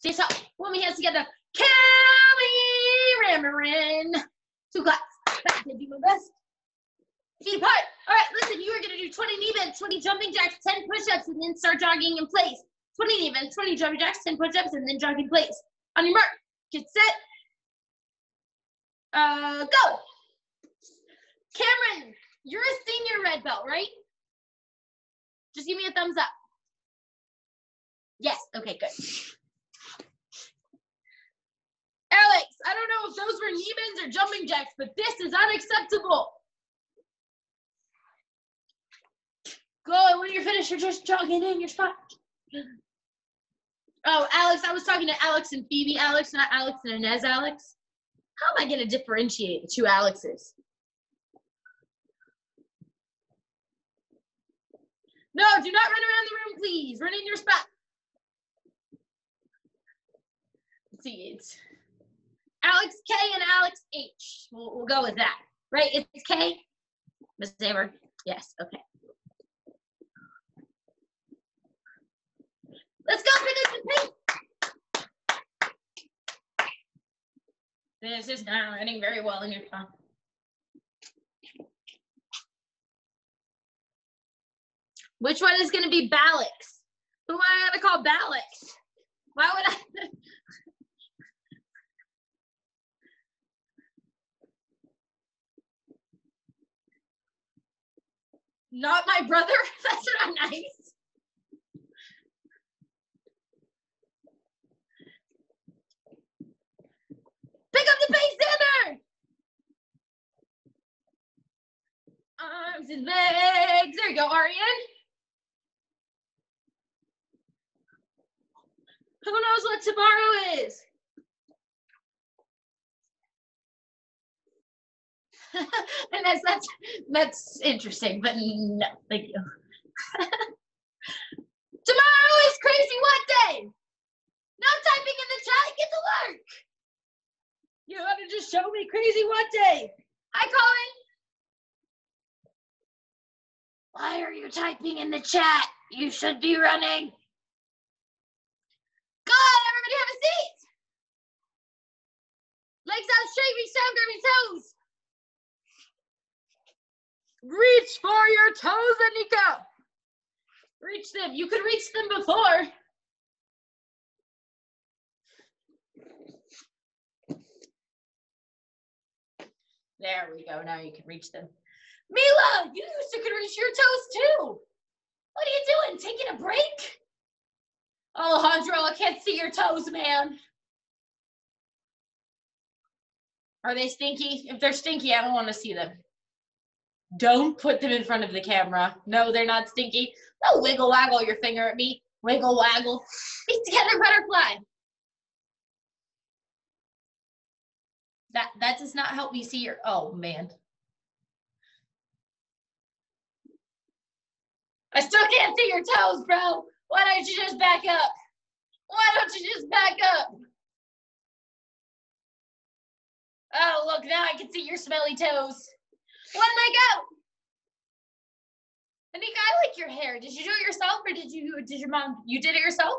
Stay so. Put my hands together. Cameron. 2 claps. I did do my best. Feet apart. All right, listen, you are going to do 20 knee bends, 20 jumping jacks, 10 push-ups, and then start jogging in place. 20 knee bends, 20 jumping jacks, 10 push-ups, and then jog in place. On your mark, get set. Go. Cameron, you're a senior red belt, right? Just give me a thumbs up. Yes, okay, good. Alex, I don't know if those were knee bends or jumping jacks, but this is unacceptable. Go, when you're finished, you're just jogging in your spot. Oh, Alex, I was talking to Alex and Phoebe Alex, not Alex and Inez Alex. How am I going to differentiate the 2 Alexes? No, do not run around the room, please. Run in your spot. Let's see, it's Alex K and Alex H. We'll go with that. Right, it's K? Miss Saber? Yes, okay. Let's go, pick up the pace. This is not running very well in your phone. Which one is going to be Balix? Who am I going to call Balix? Why would I? Not my brother? That's not nice. Pick up the pace, Xander! Arms and legs. There you go, Ariane. Who knows what tomorrow is? And that's interesting, but no, thank you. Tomorrow is crazy what day? No typing in the chat, get to work. You ought to just show me crazy what day. Hi, Colin. Why are you typing in the chat? You should be running. Good, everybody have a seat. Legs out straight, reach down, grab your toes. Reach for your toes, Anika. Reach them. You could reach them before. There we go. Now you can reach them. Mila, you used to could reach your toes too. What are you doing? Taking a break? Alejandro, I can't see your toes, man. Are they stinky? If they're stinky, I don't want to see them. Don't put them in front of the camera. No, they're not stinky. No, wiggle waggle your finger at me. Wiggle waggle. Feet together, butterfly. That does not help me see your, oh man. I still can't see your toes, bro. Why don't you just back up? Why don't you just back up? Oh, look, now I can see your smelly toes. When did I go? Anika, I like your hair. Did you do it yourself or did your mom, you did it yourself?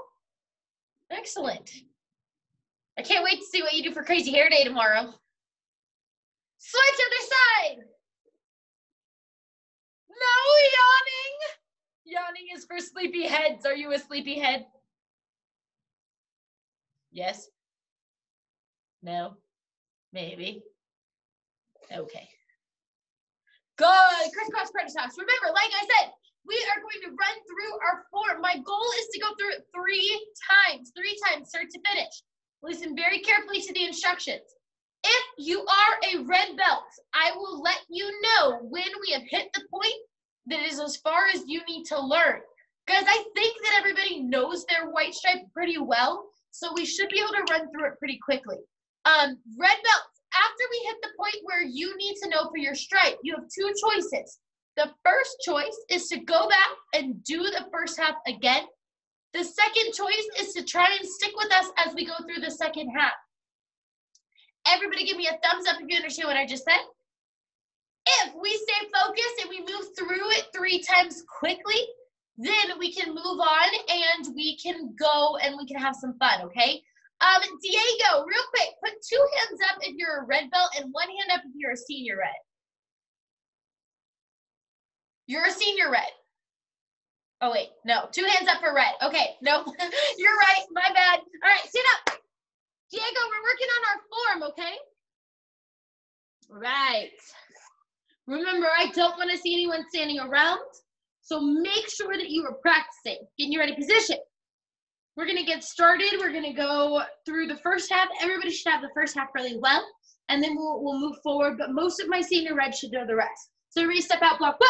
Excellent. I can't wait to see what you do for Crazy Hair Day tomorrow. Switch other side. No yawning. Yawning is for sleepy heads. Are you a sleepy head? Yes. No. Maybe. Okay. Good. Crisscross crisscross. Remember, like I said, we are going to run through our form. My goal is to go through it 3 times, start to finish. Listen very carefully to the instructions. If you are a red belt, I will let you know when we have hit the point that is as far as you need to learn. Because I think that everybody knows their white stripe pretty well, so we should be able to run through it pretty quickly. Red belts, after we hit the point where you need to know for your stripe, you have 2 choices. The first choice is to go back and do the first half again. The second choice is to try and stick with us as we go through the second half. Everybody give me a thumbs up if you understand what I just said. If we stay focused and we move through it 3 times quickly, then we can move on and we can go and we can have some fun, okay? Diego, real quick, put 2 hands up if you're a red belt and 1 hand up if you're a senior red. You're a senior red. Oh, wait, no, 2 hands up for red. Okay, no, you're right, my bad. All right, stand up. Diego, we're working on our form, okay? Right. Remember, I don't want to see anyone standing around, so make sure that you are practicing. Get in your ready position. We're going to get started. We're going to go through the first half. Everybody should have the first half really well, and then we'll move forward, but most of my senior red should know the rest. So everybody step out, block 1.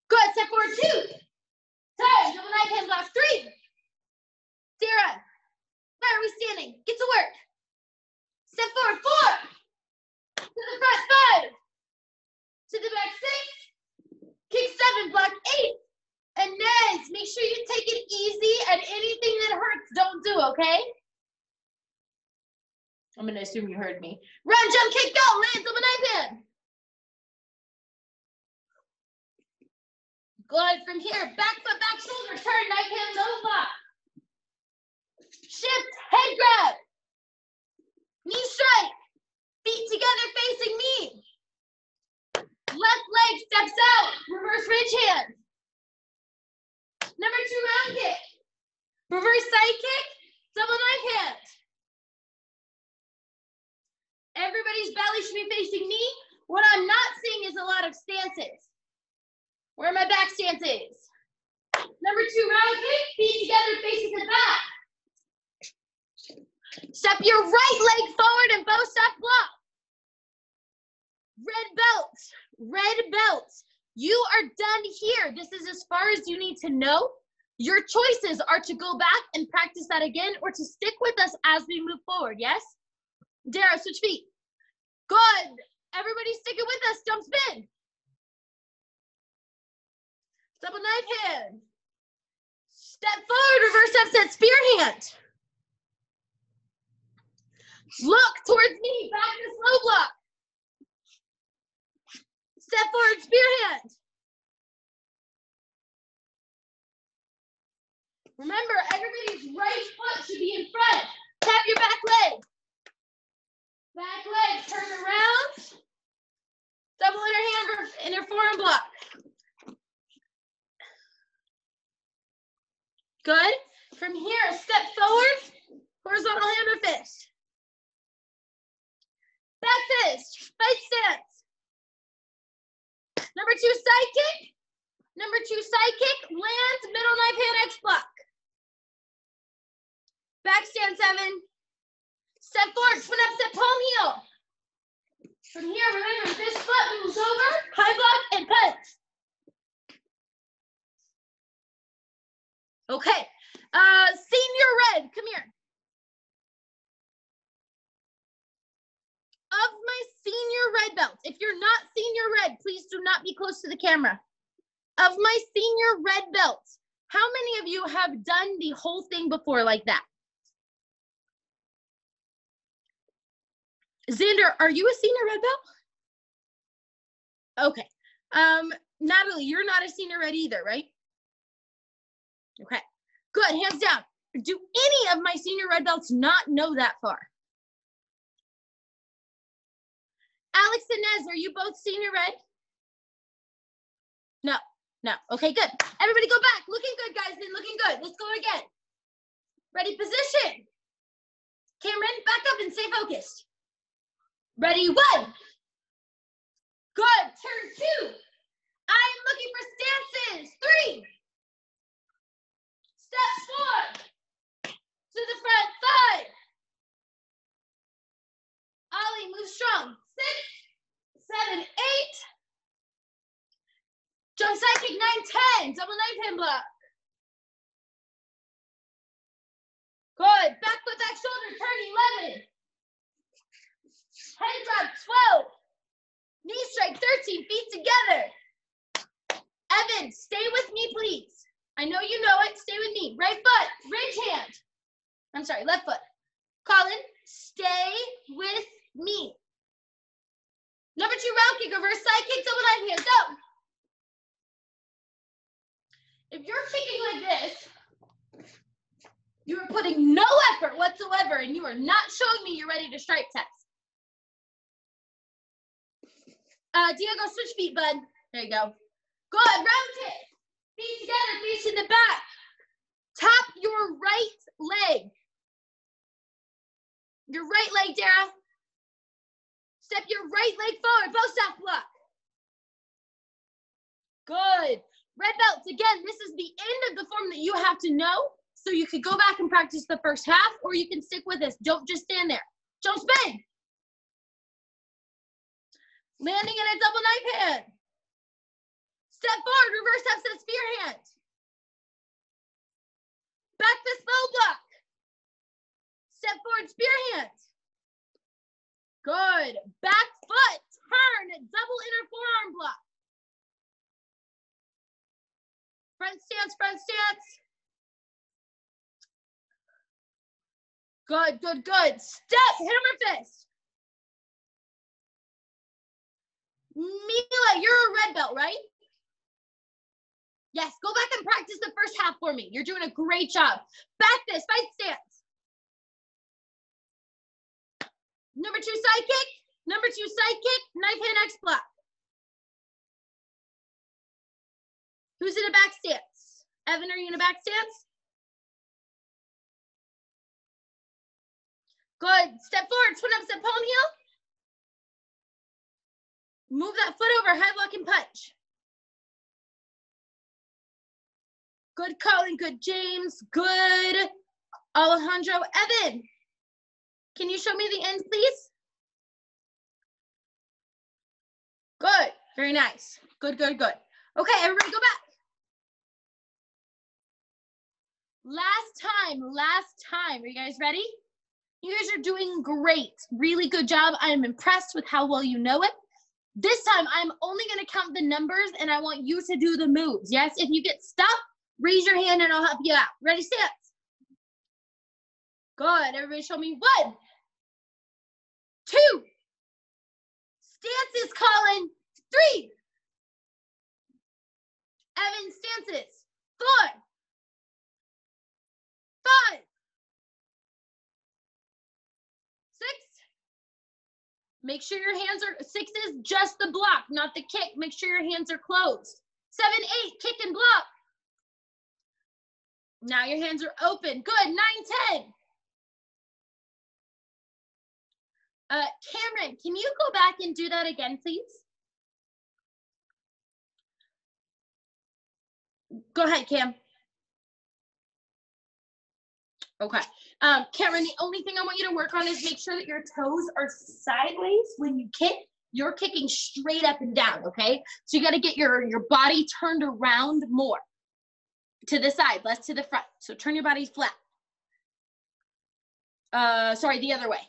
Good, step forward 2. Turn, double knife hand block 3. Sarah, where are we standing? Get to work. Step forward 4. To the front 5. To the back 6. Kick 7, block 8. And Nez, make sure you take it easy and anything that hurts, don't do, okay? I'm gonna assume you heard me. Run, jump, kick, go, land, double knife hand. Good, from here, back foot, back shoulder, turn, knife hand, no block. Shift, head grab. Knee strike. Feet together facing me. Left leg steps out, reverse ridge hand. Number 2 round kick. Reverse side kick, double knife hand. Everybody's belly should be facing me. What I'm not seeing is a lot of stances. Where are my back stances? Number 2 round kick, feet together facing the back. Step your right leg forward and bow step block. Red belt, red belt. You are done here. This is as far as you need to know. Your choices are to go back and practice that again or to stick with us as we move forward, yes? Dara, switch feet. Good. Everybody sticking with us. Jump spin. Double knife hand. Step forward, reverse upset spear hand. Look towards me, back to slow block. Step forward, spear hand. Remember, everybody's right foot should be in front. Tap your back leg. Back leg, turn around. Double inner forearm block. Good. From here, step forward, horizontal hammer fist. Back fist, fight stance. Number 2 side kick. Number 2 side kick, lands, middle knife hand X block. Back stand 7. Step forward, twin up, step palm heel. From here, remember, this foot moves over, high block, and punch. Okay, senior red, come here. Of my senior red belts, if you're not senior red, please do not be close to the camera. Of my senior red belts, how many of you have done the whole thing before like that? Xander, are you a senior red belt? Okay. Natalie, you're not a senior red either, right? Okay. Good, hands down. Do any of my senior red belts not know that far? Alex and Nez, are you both senior red? No, no. Okay, good. Everybody go back. Looking good, guys. Been looking good. Let's go again. Ready, position. Cameron, back up and stay focused. Ready, 1. Good. Turn 2. I am looking for stances. 3. Step 4. To the front, 5. Ollie, move strong. 6, 7, 8. Jump side kick, 9, 10. Double knife hand block. Good. Back foot, back shoulder, turn 11. Head drop, 12. Knee strike, 13. Feet together. Evan, stay with me, please. I know you know it. Stay with me. Right foot, ridge hand. I'm sorry, left foot. Colin, stay with me. Number 2 round kick, reverse side kick, double knife hand, go. If you're kicking like this, you're putting no effort whatsoever and you are not showing me you're ready to stripe test. Diego, switch feet, bud. There you go. Good, round kick. Feet together, feet in the back. Tap your right leg. Your right leg, Dara. Step your right leg forward, both staff block. Good. Red belts, again, this is the end of the form that you have to know. So you could go back and practice the first half, or you can stick with this. Don't just stand there. Don't spin. Landing in a double knife hand. Step forward, reverse upset spear hand. Back fist bow block. Step forward, spear hand. Good. Back foot, turn, double inner forearm block. Front stance, front stance. Good, good, good. Step, hammer fist. Mila, you're a red belt, right? Yes, go back and practice the first half for me. You're doing a great job. Back fist, fight stance. Number 2 side kick, number 2 side kick, knife hand X block. Who's in a back stance? Evan, are you in a back stance? Good. Step forward, twin up, step palm heel. Move that foot over, high block and punch. Good Colin, good James, good Alejandro. Evan, can you show me the end, please? Good, very nice. Good, good, good. Okay, everybody go back. Last time. Are you guys ready? You guys are doing great. Really good job. I am impressed with how well you know it. This time, I'm only going to count the numbers, and I want you to do the moves. Yes, if you get stuck, raise your hand, and I'll help you out. Ready, stance. Good. Everybody show me 1, 2. Stances, Colin. 3. Evan, stances. 4. 5. 6. Make sure your hands are, 6 is just the block, not the kick. Make sure your hands are closed. 7, 8, kick and block. Now your hands are open. Good, 9, 10. Cameron, can you go back and do that again, please? Go ahead, Cam. Okay. Cameron, the only thing I want you to work on is make sure that your toes are sideways when you kick. You're kicking straight up and down, okay? So you got to get your body turned around more. To the side, less to the front. So turn your body flat. Sorry, the other way.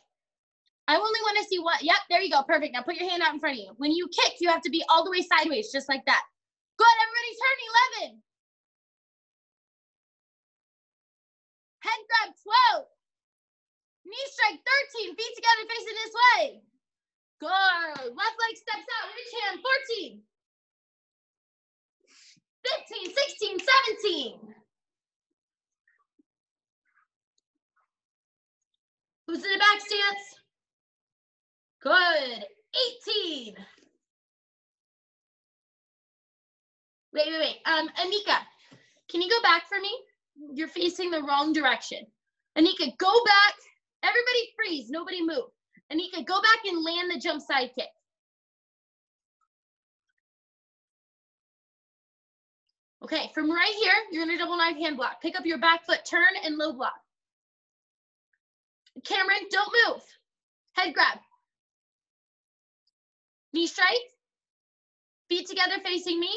I only want to see one. Yep, there you go. Perfect. Now put your hand out in front of you. When you kick, you have to be all the way sideways, just like that. Good, everybody turn 11. Head grab 12. Knee strike 13. Feet together facing this way. Good. Left leg steps out. Reach hand 14. 15, 16, 17. Who's in the back stance? Good. 18. Wait. Anika, can you go back for me? You're facing the wrong direction. Anika, go back. Everybody freeze. Nobody move. Anika, go back and land the jump side kick. Okay, from right here, you're gonna double knife hand block. Pick up your back foot, turn, and low block. Cameron, don't move. Head grab. Knee strike. Feet together facing me.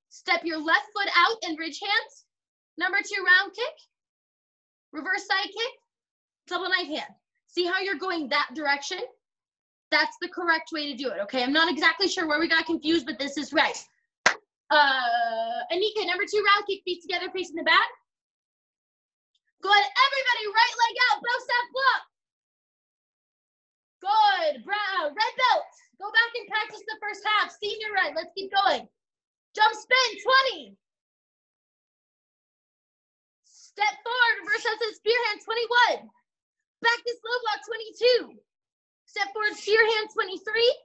Step your left foot out and bridge hands. Number 2 round kick. Reverse side kick. Double knife hand. See how you're going that direction? That's the correct way to do it, okay? I'm not exactly sure where we got confused, but this is right. Anika, number 2 round kick, feet together facing the back. Good, everybody, right leg out, bow staff block. Good, brown, red belt. Go back and practice the first half. Senior red, let's keep going. Jump spin, 20. Step forward, reverse outside spear hand, 21. Back this 22. Step forward to your hand, 23.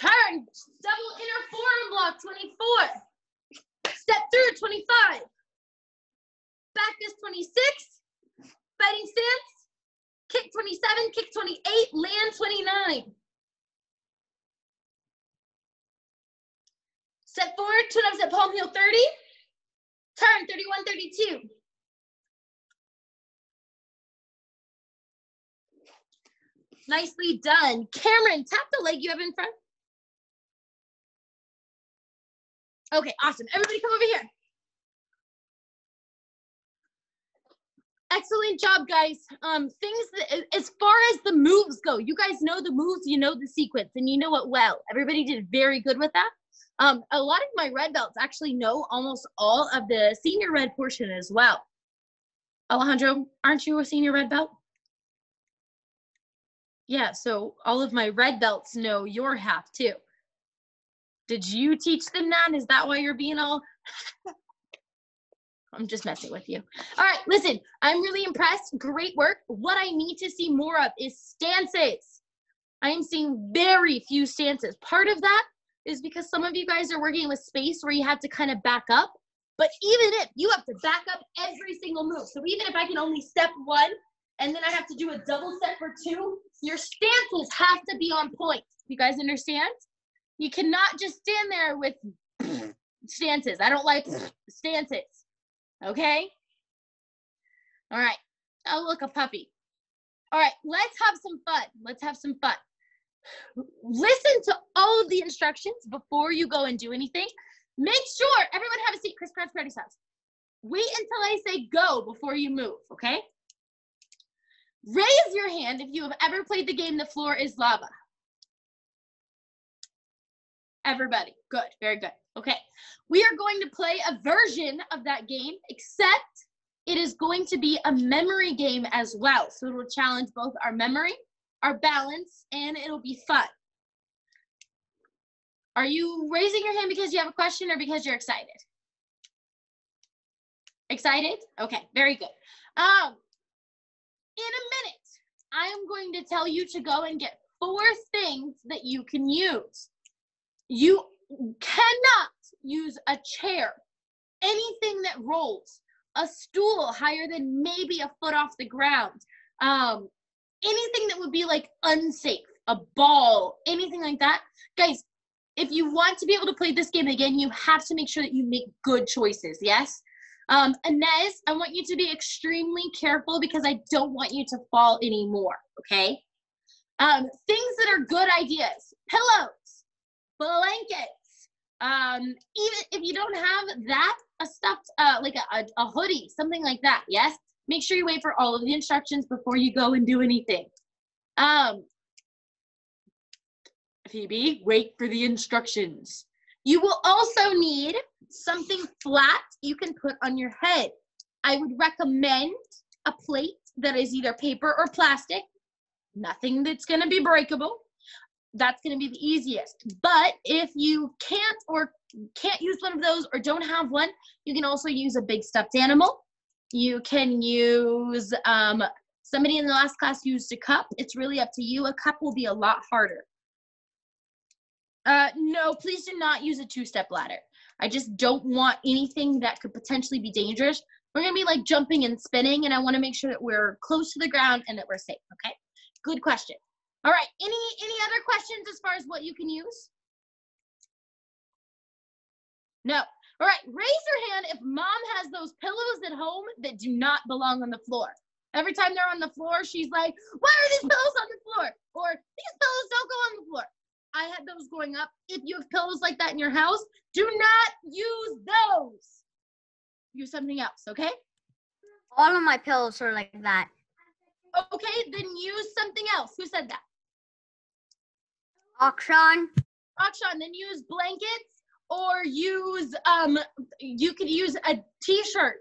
Turn, double inner forearm block, 24. Step through, 25. Back is 26. Fighting stance. Kick 27, kick 28, land 29. Step forward, turn up, step palm heel 30. Turn, 31, 32. Nicely done. Cameron, tap the leg you have in front. Okay, awesome. Everybody come over here. Excellent job, guys. Things that, as far as the moves go, you guys know the moves, you know the sequence, and you know it well. Everybody did very good with that. A lot of my red belts actually know almost all of the senior red portion as well. Alejandro, aren't you a senior red belt? Yeah, so all of my red belts know your half too. Did you teach them that? Is that why you're being all... I'm just messing with you. All right, listen, I'm really impressed. Great work. What I need to see more of is stances. I am seeing very few stances. Part of that is because some of you guys are working with space where you have to kind of back up. But even if you have to back up every single move, so even if I can only step one and then I have to do a double step for two, your stances have to be on point. You guys understand? You cannot just stand there with stances. I don't like stances. Okay? All right. Oh, look, a puppy. All right, let's have some fun. Let's have some fun. Listen to all of the instructions before you go and do anything. Make sure everyone have a seat. Chris Kratz Freddy's house. Wait until I say go before you move, okay? Raise your hand if you have ever played the game The Floor is Lava. Everybody. Good. Very good. Okay. We are going to play a version of that game, except it is going to be a memory game as well. So it will challenge both our memory, our balance, and it'll be fun. Are you raising your hand because you have a question or because you're excited? Excited? Okay, very good. In a minute, I am going to tell you to go and get 4 things that you can use. You cannot use a chair, anything that rolls, a stool higher than maybe a foot off the ground, anything that would be like unsafe, a ball, anything like that. Guys, if you want to be able to play this game again, you have to make sure that you make good choices, yes? Inez, I want you to be extremely careful because I don't want you to fall anymore, okay? Things that are good ideas, pillows, blankets, even if you don't have that, a stuffed, like a hoodie, something like that, yes? Make sure you wait for all of the instructions before you go and do anything. Phoebe, wait for the instructions. You will also need something flat you can put on your head. I would recommend a plate that is either paper or plastic, nothing that's gonna be breakable. That's gonna be the easiest. But if you can't use one of those or don't have one, you can also use a big stuffed animal. You can use, somebody in the last class used a cup. It's really up to you. A cup will be a lot harder. No, please do not use a 2-step ladder. I just don't want anything that could potentially be dangerous. We're gonna be like jumping and spinning, and I wanna make sure that we're close to the ground and that we're safe, okay? Good question. All right, any other questions as far as what you can use? No. All right, raise your hand if mom has those pillows at home that do not belong on the floor. Every time they're on the floor, she's like, why are these pillows on the floor? Or these pillows don't go on the floor. I had those growing up. If you have pillows like that in your house, do not use those. Use something else, okay? All of my pillows are like that. Okay, then use something else. Who said that? Akshan. Akshan, then use blankets or use, you could use a t-shirt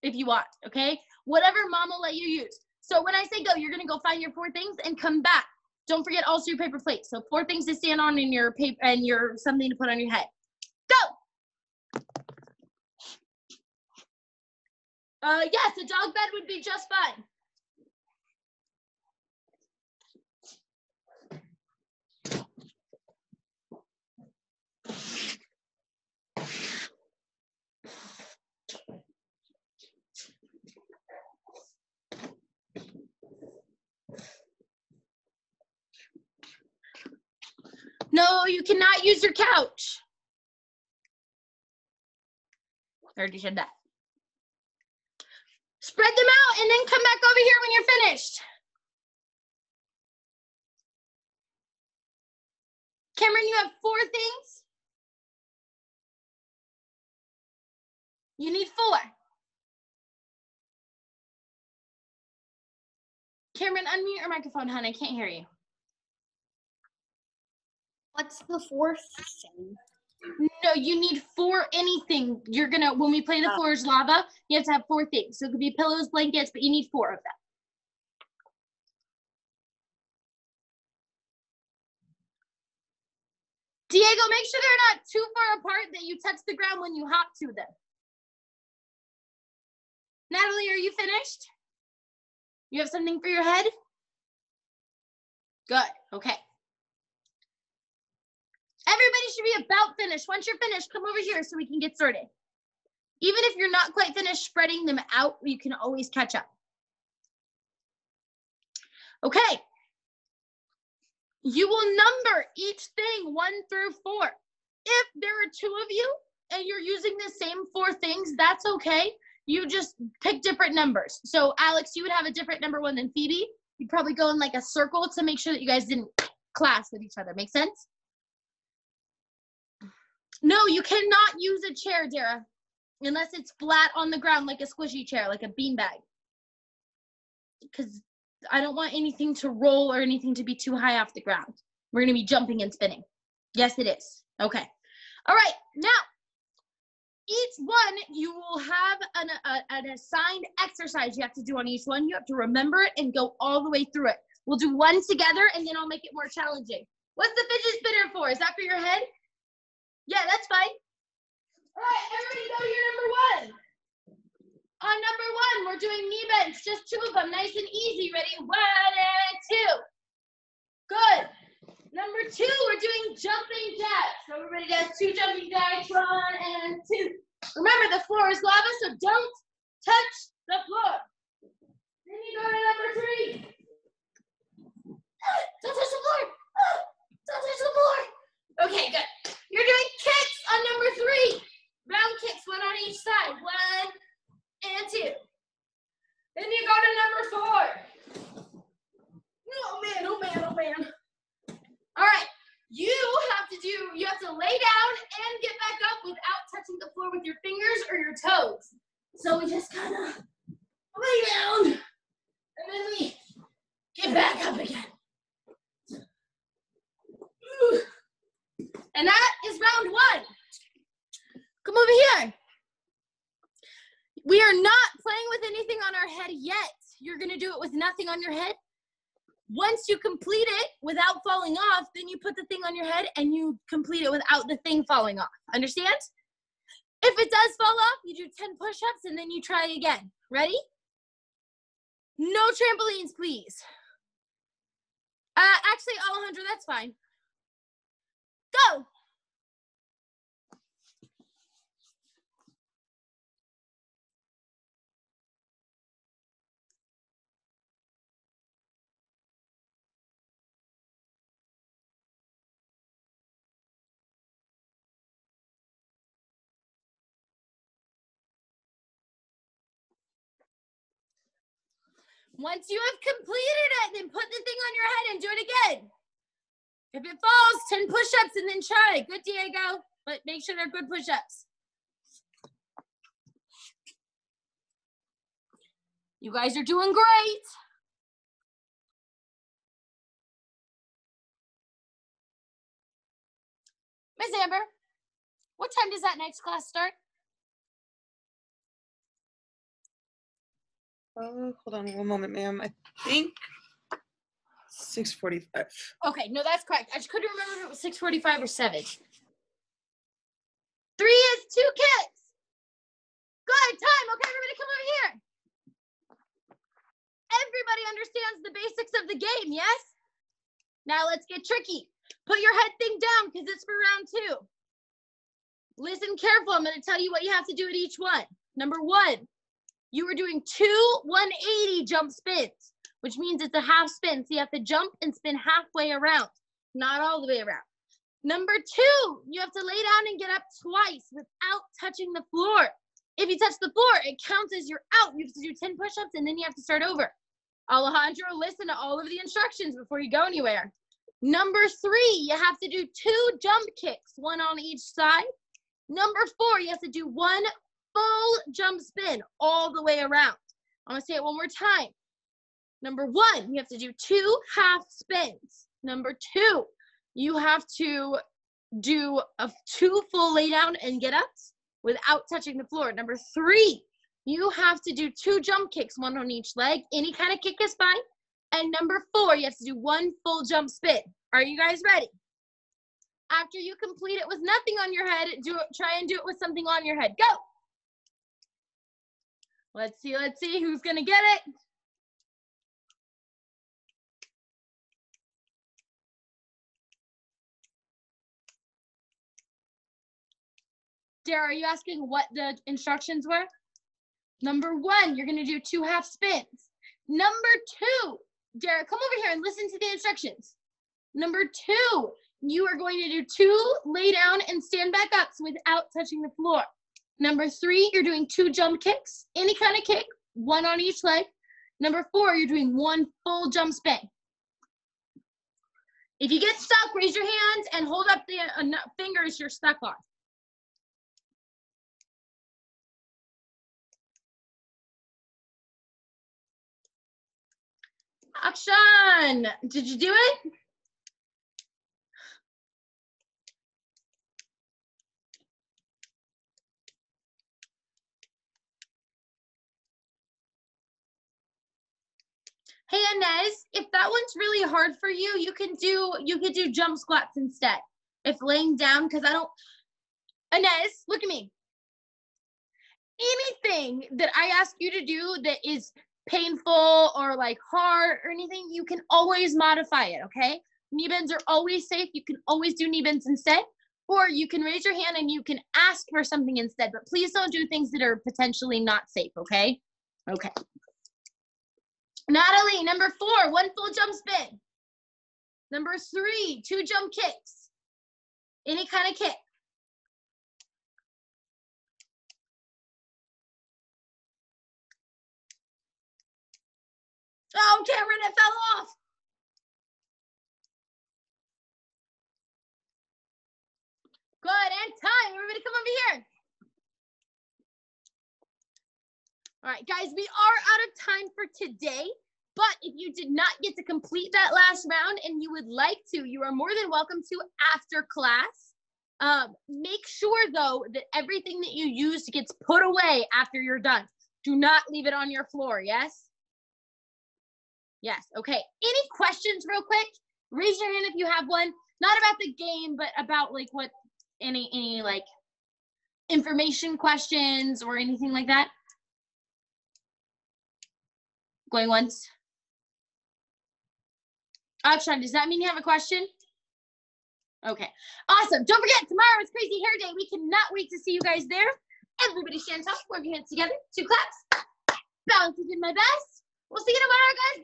if you want, okay? Whatever mom will let you use. So when I say go, you're gonna go find your 4 things and come back. Don't forget also your paper plate. So 4 things to stand on in your paper and your something to put on your head. Go! Yes, a dog bed would be just fine. you cannot use your couch. I already said that. Spread them out and then come back over here when you're finished. Cameron, you have 4 things. You need 4. Cameron, unmute your microphone, hon. I can't hear you. What's the 4th thing? No, you need 4 anything. You're gonna, when we play the floor is lava, you have to have 4 things. So it could be pillows, blankets, but you need 4 of them. Diego, make sure they're not too far apart that you touch the ground when you hop to them. Natalie, are you finished? You have something for your head? Good, okay. Everybody should be about finished. Once you're finished, come over here so we can get started. Even if you're not quite finished spreading them out, you can always catch up. Okay. You will number each thing 1 through 4. If there are 2 of you and you're using the same 4 things, that's okay. You just pick different numbers. So Alex, you would have a different number 1 than Phoebe. You'd probably go in like a circle to make sure that you guys didn't clash with each other. Make sense? No, you cannot use a chair, Dara, unless it's flat on the ground like a squishy chair, like a beanbag. Because I don't want anything to roll or anything to be too high off the ground. We're going to be jumping and spinning. Yes, it is. Okay. All right. Now, each one, you will have an assigned exercise you have to do on each one. You have to remember it and go all the way through it. We'll do one together, and then I'll make it more challenging. What's the fidget spinner for? Is that for your head? Yeah, that's fine. All right, everybody go to your number 1. On number 1, we're doing knee bends, just 2 of them, nice and easy. Ready? 1 and 2. Good. Number 2, we're doing jumping jacks. So everybody does 2 jumping jacks, 1 and 2. Remember, the floor is lava, so don't touch the floor. Then you go to number 3. Don't touch the floor. Don't touch the floor. Okay, good. You're doing kicks on number 3. Round kicks, 1 on each side. 1 and 2. Then you go to number 4. Oh man, oh man, oh man. All right, you have to lay down and get back up without touching the floor with your fingers or your toes. So we just kind of lay down and then we get back up again. And that is round 1. Come over here. We are not playing with anything on our head yet. You're gonna do it with nothing on your head. Once you complete it without falling off, then you put the thing on your head and you complete it without the thing falling off. Understand? If it does fall off, you do 10 push-ups and then you try again. Ready? No trampolines, please. Actually, Alejandro, that's fine. Go. Once you have completed it, then put the thing on your head and do it again. If it falls, 10 push-ups and then try. Good, Diego. But make sure they're good push-ups. You guys are doing great. Miss Amber, what time does that next class start? Hold on 1 moment, ma'am. I think 6:45. Okay, no, that's correct. I just couldn't remember if it was 6:45 or 7. 3 is 2 kicks. Good, time. Okay, everybody come over here. Everybody understands the basics of the game, yes? Now let's get tricky. Put your head thing down because it's for round 2. Listen careful. I'm going to tell you what you have to do at each one. Number 1. You were doing 2 180 jump spins, which means it's a half spin. So you have to jump and spin halfway around, not all the way around. Number 2, you have to lay down and get up twice without touching the floor. If you touch the floor, it counts as you're out. You have to do 10 push-ups and then you have to start over. Alejandro, listen to all of the instructions before you go anywhere. Number 3, you have to do 2 jump kicks, 1 on each side. Number 4, you have to do 1 full jump spin all the way around. I'm gonna say it one more time. Number 1, you have to do 2 half spins. Number 2, you have to do 2 full lay down and get ups without touching the floor. Number 3, you have to do 2 jump kicks, 1 on each leg. Any kind of kick is fine. And number 4, you have to do 1 full jump spin. Are you guys ready? After you complete it with nothing on your head, try and do it with something on your head. Go. Let's see who's gonna get it. Dara, are you asking what the instructions were? Number 1, you're gonna do 2 half spins. Number 2, Dara, come over here and listen to the instructions. Number 2, you are going to do 2 lay down and stand back ups without touching the floor. Number 3, you're doing 2 jump kicks, any kind of kick, 1 on each leg. Number 4, you're doing 1 full jump spin. If you get stuck, raise your hands and hold up the fingers you're stuck on. Akshan, did you do it? Hey Inez, if that one's really hard for you, you could do jump squats instead. If laying down, because I don't, Inez, look at me. Anything that I ask you to do that is painful or like hard or anything, you can always modify it, okay? Knee bends are always safe. You can always do knee bends instead, or you can raise your hand and you can ask for something instead, but please don't do things that are potentially not safe, okay? Okay. Natalie, number 4, 1 full jump spin. Number 3, 2 jump kicks. Any kind of kick. Oh, Cameron, it fell off. Good, and time. Everybody come over here. All right, guys, we are out of time for today, but if you did not get to complete that last round and you would like to, you are more than welcome to after class. Make sure, though, that everything that you used gets put away after you're done. Do not leave it on your floor, yes? Yes, okay. Any questions real quick? Raise your hand if you have one. Not about the game, but about like what, any like information questions or anything like that. Going once. Akshan, does that mean you have a question? Okay, awesome. Don't forget, tomorrow is Crazy Hair Day. We cannot wait to see you guys there. Everybody stand up, work your hands together, 2 claps. Balancing in my best. We'll see you tomorrow, guys.